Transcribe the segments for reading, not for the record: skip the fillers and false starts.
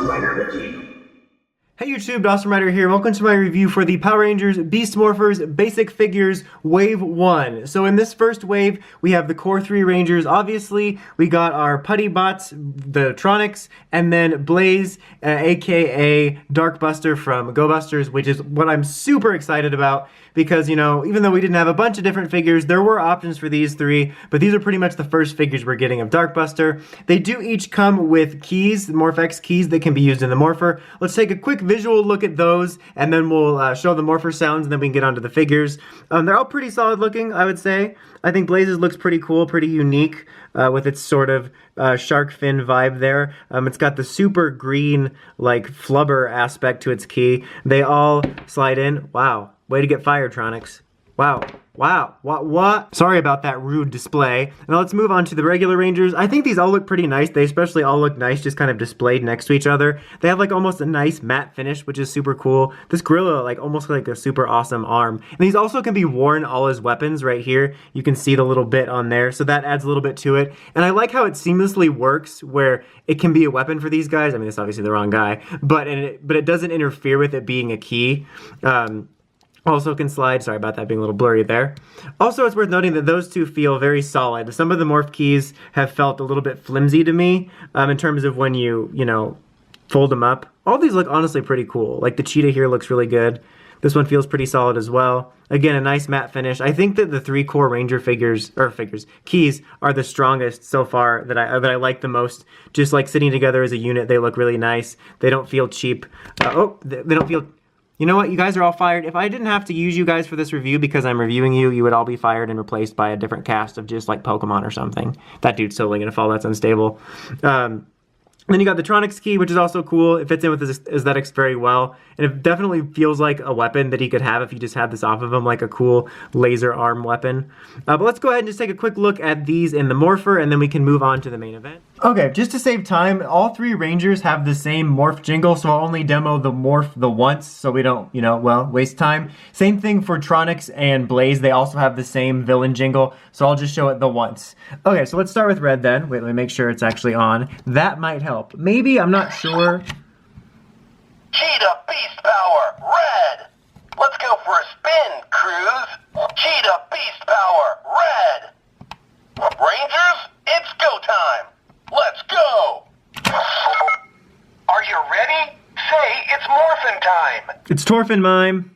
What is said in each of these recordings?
Awesome Rider Wiki. Hey YouTube, Awesome Rider here. Welcome to my review for the Power Rangers Beast Morphers Basic Figures Wave 1. So in this first wave, we have the core 3 Rangers. Obviously, we got our Putty Bots, the Tronex, and then Blaze, aka Darkbuster from Go Busters, which is what I'm super excited about because, you know, even though we didn't have a bunch of different figures, there were options for these 3, but these are pretty much the first figures we're getting of Darkbuster. They do each come with keys, morph-x keys that can be used in the Morpher. Let's take a quick visual look at those, and then we'll show the Morpher sounds, and then we can get onto the figures. They're all pretty solid looking, I would say. I think Blaze's looks pretty cool, pretty unique, with its sort of shark fin vibe there. It's got the super green, like, flubber aspect to its key. They all slide in. Wow. Way to get fired, Tronex. Wow. Wow. What? Sorry about that rude display. Now let's move on to the regular Rangers. I think these all look pretty nice. They especially all look nice just kind of displayed next to each other. They have like almost a nice matte finish, which is super cool. This gorilla like almost like a super awesome arm. And these also can be worn all as weapons right here. You can see the little bit on there, so that adds a little bit to it. And I like how it seamlessly works where it can be a weapon for these guys. I mean, it's obviously the wrong guy, but it doesn't interfere with it being a key. Also can slide. Sorry about that being a little blurry there. Also, it's worth noting that those two feel very solid. Some of the morph keys have felt a little bit flimsy to me in terms of when you know, fold them up. All these look honestly pretty cool. Like the cheetah here looks really good. This one feels pretty solid as well. Again, a nice matte finish. I think that the 3 core Ranger keys are the strongest so far that I like the most. Just like sitting together as a unit, they look really nice. They don't feel cheap. They don't feel... You know what? You guys are all fired. If I didn't have to use you guys for this review because I'm reviewing you, you would all be fired and replaced by a different cast of just like Pokemon or something. That dude's totally gonna fall. That's unstable. Then you got the Tronex key, which is also cool. It fits in with his aesthetics very well. And it definitely feels like a weapon that he could have if he just had this off of him, like a cool laser arm weapon. But let's go ahead and just take a quick look at these in the Morpher, and then we can move on to the main event. Okay, just to save time, all 3 Rangers have the same morph jingle, so I'll only demo the morph the once, so we don't, you know, well, waste time. Same thing for Tronex and Blaze. They also have the same villain jingle, so I'll just show it the once. Okay, so let's start with red then. Wait, let me make sure it's actually on. That might help. Maybe, I'm not sure. Cheetah Beast Power, red! Let's go for a spin, Cruz! Cheetah Beast Power, red! Rangers, it's go time! Let's go! Are you ready? Say it's morphin' time! It's Torfin Mime.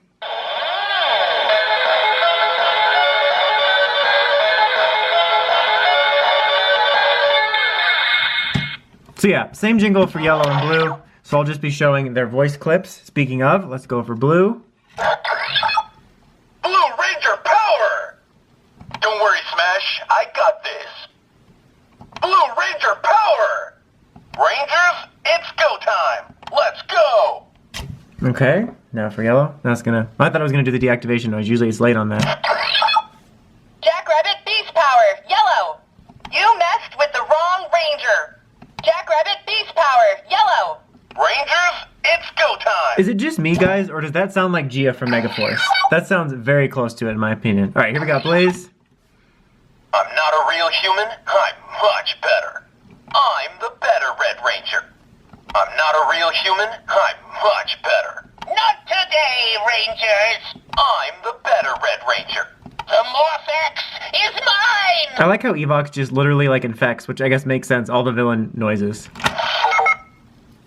So yeah, same jingle for yellow and blue. So I'll just be showing their voice clips. Speaking of, let's go for blue. Blue Ranger power! Don't worry, Smash, I got this. Blue Ranger power! Rangers, it's go time! Let's go! Okay, now for yellow. That's gonna... I thought I was gonna do the deactivation noise. Usually it's late on that. Jackrabbit Beast Power, yellow! You messed with the wrong Ranger! Jackrabbit Beast Power, yellow! Rangers, it's go time! Is it just me, guys, or does that sound like Gia from Megaforce? That sounds very close to it, in my opinion. Alright, here we go, Blaze. I'm not a real human, I'm much better. I'm the better Red Ranger. I'm not a real human, I'm much better. Not today, Rangers! I'm the better Red Ranger. The morph-x is mine! I like how Evox just literally like infects, which I guess makes sense, all the villain noises.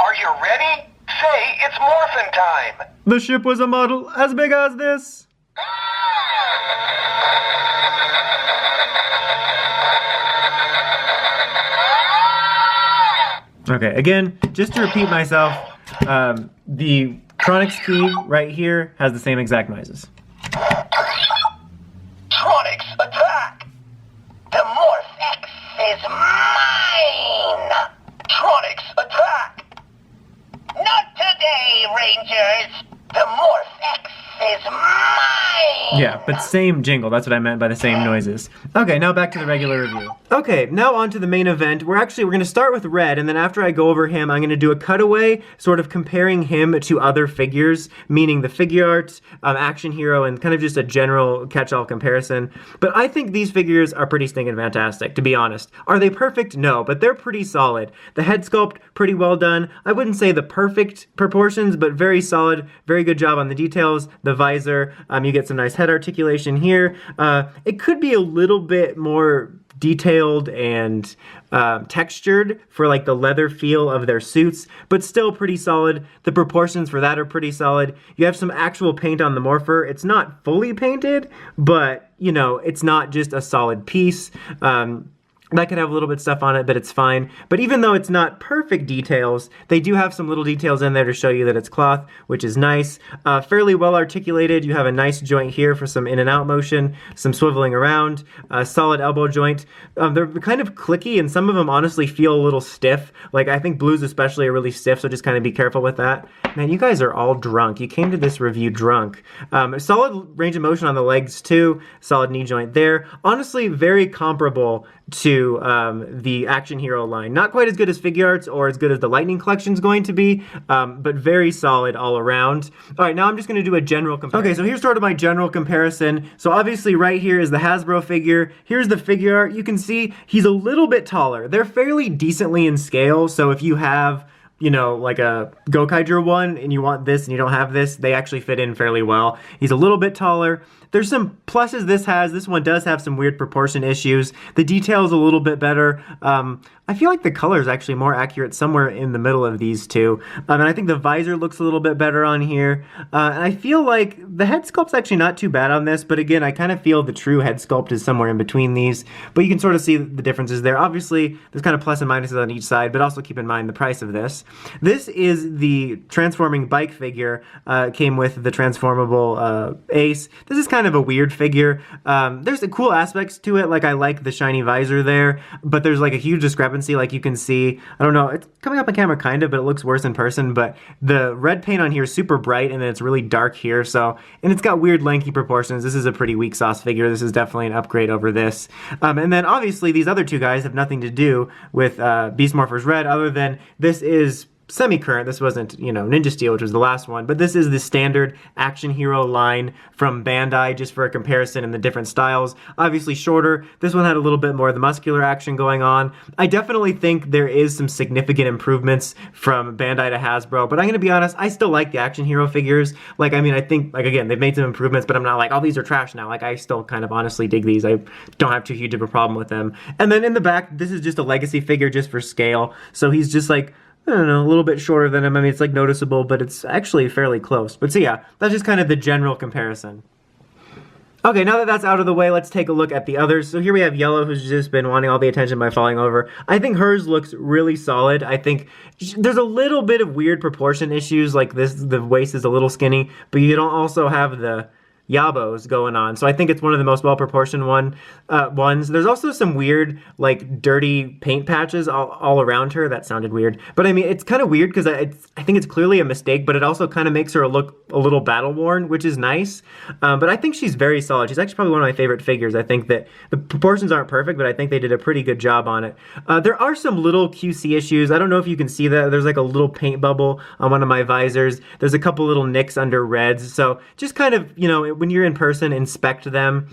Are you ready? Say it's morphin' time! The ship was a model as big as this. Okay, again, just to repeat myself, the Tronex key right here has the same exact noises. Tronex, attack! The morph-x is mine! Tronex, attack! Not today, Rangers! The morph-x is mine! Yeah, but same jingle. That's what I meant by the same noises. Okay, now back to the regular review. Okay, now on to the main event. We're going to start with Red, and then after I go over him, I'm going to do a cutaway, sort of comparing him to other figures, meaning the Figuarts, Action Hero, and kind of just a general catch-all comparison. But I think these figures are pretty stinking fantastic, to be honest. Are they perfect? No, but they're pretty solid. The head sculpt, pretty well done. I wouldn't say the perfect proportions, but very solid, very good job on the details. The visor, you get some nice head articulation here. It could be a little bit more detailed and textured for like the leather feel of their suits, but still pretty solid. The proportions for that are pretty solid. You have some actual paint on the Morpher. It's not fully painted, but you know, it's not just a solid piece. That could have a little bit of stuff on it, but it's fine. But even though it's not perfect details, they do have some little details in there to show you that it's cloth, which is nice. Fairly well articulated. You have a nice joint here for some in and out motion, some swiveling around, solid elbow joint. They're kind of clicky, and some of them honestly feel a little stiff. Like, I think blues especially are really stiff, so just kind of be careful with that. Man, you guys are all drunk. You came to this review drunk. Solid range of motion on the legs, too. Solid knee joint there. Honestly, very comparable to the Action Hero line. Not quite as good as Figuarts or as good as the Lightning Collection's going to be, but very solid all around. All right, now I'm just going to do a general comparison. Okay, so here's sort of my general comparison. So obviously right here is the Hasbro figure. Here's the Figuart. You can see he's a little bit taller. They're fairly decently in scale, so if you have, you know, like a Gokaiger one and you want this and you don't have this, they actually fit in fairly well. He's a little bit taller. There's some pluses this has. This one does have some weird proportion issues. The detail's a little bit better. I feel like the color is actually more accurate somewhere in the middle of these two. And I think the visor looks a little bit better on here. And I feel like the head sculpt's actually not too bad on this, but again, I kind of feel the true head sculpt is somewhere in between these. But you can sort of see the differences there. Obviously, there's kind of plus and minuses on each side, but also keep in mind the price of this. This is the transforming bike figure. Came with the transformable ace. This is kind of a weird figure. There's the cool aspects to it, like I like the shiny visor there, but there's like a huge discrepancy, like you can see. I don't know, it's coming up on camera kind of, but it looks worse in person, but the red paint on here is super bright, and then it's really dark here, so, and it's got weird lanky proportions. This is a pretty weak sauce figure. This is definitely an upgrade over this. And then obviously these other two guys have nothing to do with Beast Morphers Red, other than this is semi-current. This wasn't, you know, Ninja Steel, which was the last one, but this is the standard Action Hero line from Bandai, just for a comparison in the different styles. Obviously shorter. This one had a little bit more of the muscular action going on. I definitely think there is some significant improvements from Bandai to Hasbro, but I'm gonna be honest, I still like the Action Hero figures. Like, I mean, I think, like, again, they've made some improvements, but I'm not like, oh, these are trash now. Like, I still kind of honestly dig these. I don't have too huge of a problem with them. And then in the back, this is just a legacy figure just for scale. So he's just like, I don't know, a little bit shorter than him. I mean, it's like noticeable, but it's actually fairly close. But so yeah, that's just kind of the general comparison. Okay, now that that's out of the way, let's take a look at the others. So here we have Yellow, who's just been wanting all the attention by falling over. I think hers looks really solid. I think there's a little bit of weird proportion issues, like this, the waist is a little skinny, but you don't also have the yabos going on, so I think it's one of the most well-proportioned ones. There's also some weird, like, dirty paint patches all around her. That sounded weird, but I mean, it's kind of weird because I think it's clearly a mistake, but it also kind of makes her look a little battle-worn, which is nice. But I think she's very solid. She's actually probably one of my favorite figures. I think that the proportions aren't perfect, but I think they did a pretty good job on it. There are some little QC issues. I don't know if you can see that. There's like a little paint bubble on one of my visors. There's a couple little nicks under reds, so just kind of, you know, when you're in person, inspect them.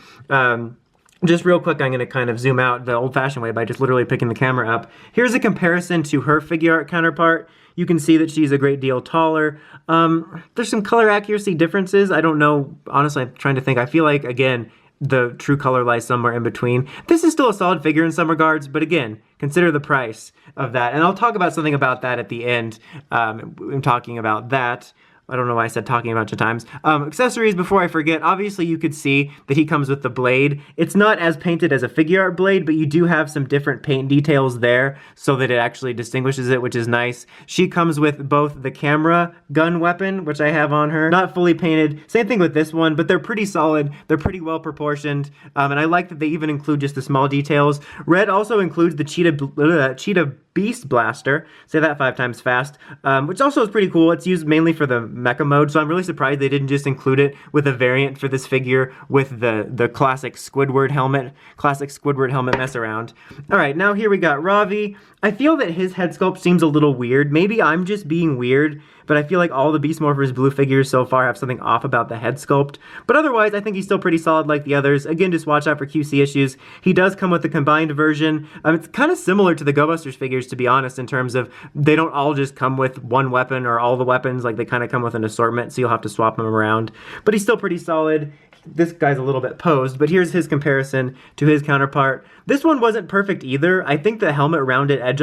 Just real quick, I'm going to kind of zoom out the old-fashioned way by just literally picking the camera up. Here's a comparison to her Figuart counterpart. You can see that she's a great deal taller. There's some color accuracy differences. I don't know. Honestly, I'm trying to think. I feel like, again, the true color lies somewhere in between. This is still a solid figure in some regards, but again, consider the price of that. And I'll talk about something about that at the end. I'm talking about that. I don't know why I said talking a bunch of times. Accessories, before I forget, obviously you could see that he comes with the blade. It's not as painted as a Figuart blade, but you do have some different paint details there so that it actually distinguishes it, which is nice. She comes with both the camera gun weapon, which I have on her, not fully painted. Same thing with this one, but they're pretty solid. They're pretty well proportioned, and I like that they even include just the small details. Red also includes the Cheetah Beast Blaster, say that 5 times fast, which also is pretty cool. It's used mainly for the mecha mode, so I'm really surprised they didn't just include it with a variant for this figure with the classic Squidward helmet mess around. All right, now here we got Ravi. I feel that his head sculpt seems a little weird. Maybe I'm just being weird, but I feel like all the Beast Morphers blue figures so far have something off about the head sculpt. But otherwise, I think he's still pretty solid like the others. Again, just watch out for QC issues. He does come with the combined version. It's kind of similar to the Go Busters figures, to be honest, in terms of they don't all just come with one weapon or all the weapons. Like, they kind of come with an assortment, so you'll have to swap them around. But he's still pretty solid. This guy's a little bit posed, but here's his comparison to his counterpart. This one wasn't perfect either. I think the helmet rounded edges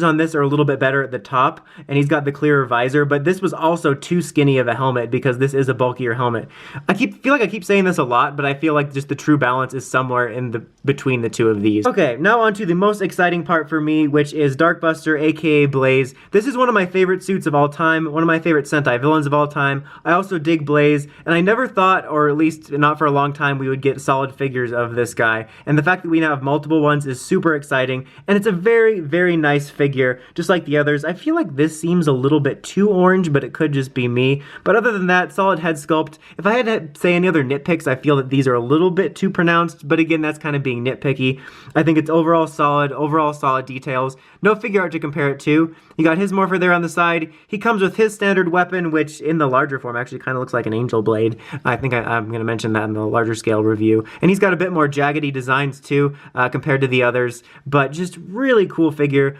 on this are a little bit better at the top, and he's got the clearer visor, but this was also too skinny of a helmet because this is a bulkier helmet. Feel like I keep saying this a lot, but I feel like just the true balance is somewhere in between the two of these. Okay, now on to the most exciting part for me, which is Darkbuster, aka Blaze. This is one of my favorite suits of all time, one of my favorite Sentai villains of all time. I also dig Blaze, and I never thought, or at least not for a long time, we would get solid figures of this guy. And the fact that we now have multiple ones is super exciting, and it's a very, very nice figure, just like the others. I feel like this seems a little bit too orange, but it could just be me. But other than that, solid head sculpt. If I had to say any other nitpicks, I feel that these are a little bit too pronounced, but again, that's kind of being nitpicky. I think it's overall solid details. No figure art to compare it to. You got his Morpher there on the side. He comes with his standard weapon, which in the larger form actually kind of looks like an angel blade. I think I'm going to mention that in the larger scale review. And he's got a bit more jaggedy designs too, compared to the others, but just really cool figure.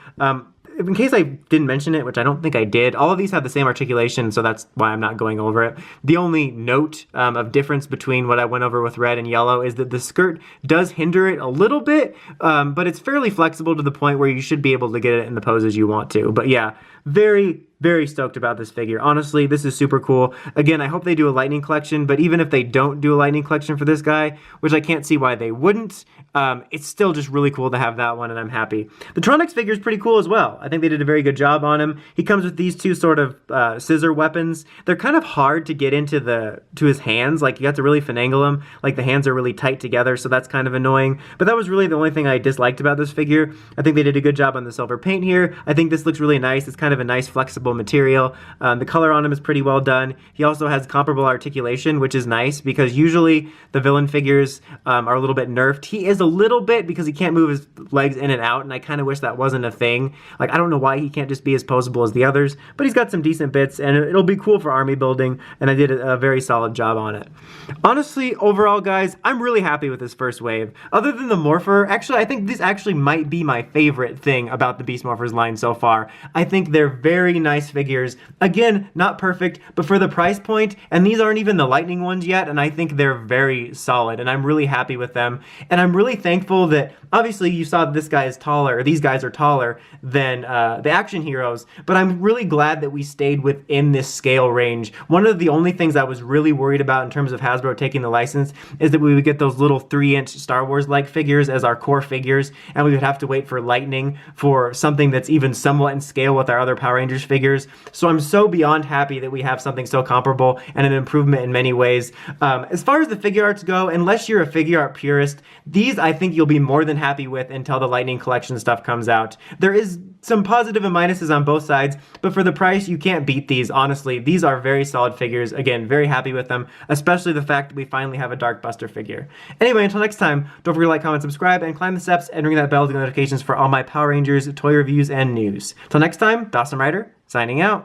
In case I didn't mention it, which I don't think I did, all of these have the same articulation, so that's why I'm not going over it. The only note of difference between what I went over with red and yellow is that the skirt does hinder it a little bit, but it's fairly flexible to the point where you should be able to get it in the poses you want to. But yeah, very, very stoked about this figure. Honestly, this is super cool. Again, I hope they do a lightning collection, but even if they don't do a lightning collection for this guy, which I can't see why they wouldn't, it's still just really cool to have that one, and I'm happy. The Tronex figure is pretty cool as well. I think they did a very good job on him. He comes with these two sort of scissor weapons. They're kind of hard to get into his hands. Like, you have to really finagle them. Like, the hands are really tight together, so that's kind of annoying. But that was really the only thing I disliked about this figure. I think they did a good job on the silver paint here. I think this looks really nice. It's kind of a nice flexible material. The color on him is pretty well done. He also has comparable articulation, which is nice because usually the villain figures are a little bit nerfed. He is a little bit because he can't move his legs in and out, and I kind of wish that wasn't a thing. Like, I don't know why he can't just be as posable as the others, but he's got some decent bits, and it'll be cool for army building, and I did a very solid job on it. Honestly, overall, guys, I'm really happy with this first wave. Other than the Morpher, actually, I think this actually might be my favorite thing about the Beast Morphers line so far. I think they're very nice figures. Again, not perfect, but for the price point, and these aren't even the lightning ones yet, and I think they're very solid, and I'm really happy with them. And I'm really thankful that, obviously, you saw this guy is taller, or these guys are taller than the action heroes, but I'm really glad that we stayed within this scale range. One of the only things I was really worried about in terms of Hasbro taking the license is that we would get those little 3-inch Star Wars-like figures as our core figures, and we would have to wait for Lightning for something that's even somewhat in scale with our other Power Rangers figures. So I'm so beyond happy that we have something so comparable and an improvement in many ways. As far as the figure arts go, unless you're a figure art purist, these I think you'll be more than happy with until the Lightning Collection stuff comes out. There is some positive and minuses on both sides, but for the price, you can't beat these. Honestly, these are very solid figures. Again, very happy with them, especially the fact that we finally have a Darkbuster figure. Anyway, until next time, don't forget to like, comment, subscribe, and climb the steps and ring that bell to get notifications for all my Power Rangers toy reviews and news. Till next time, Dawson Rider, signing out.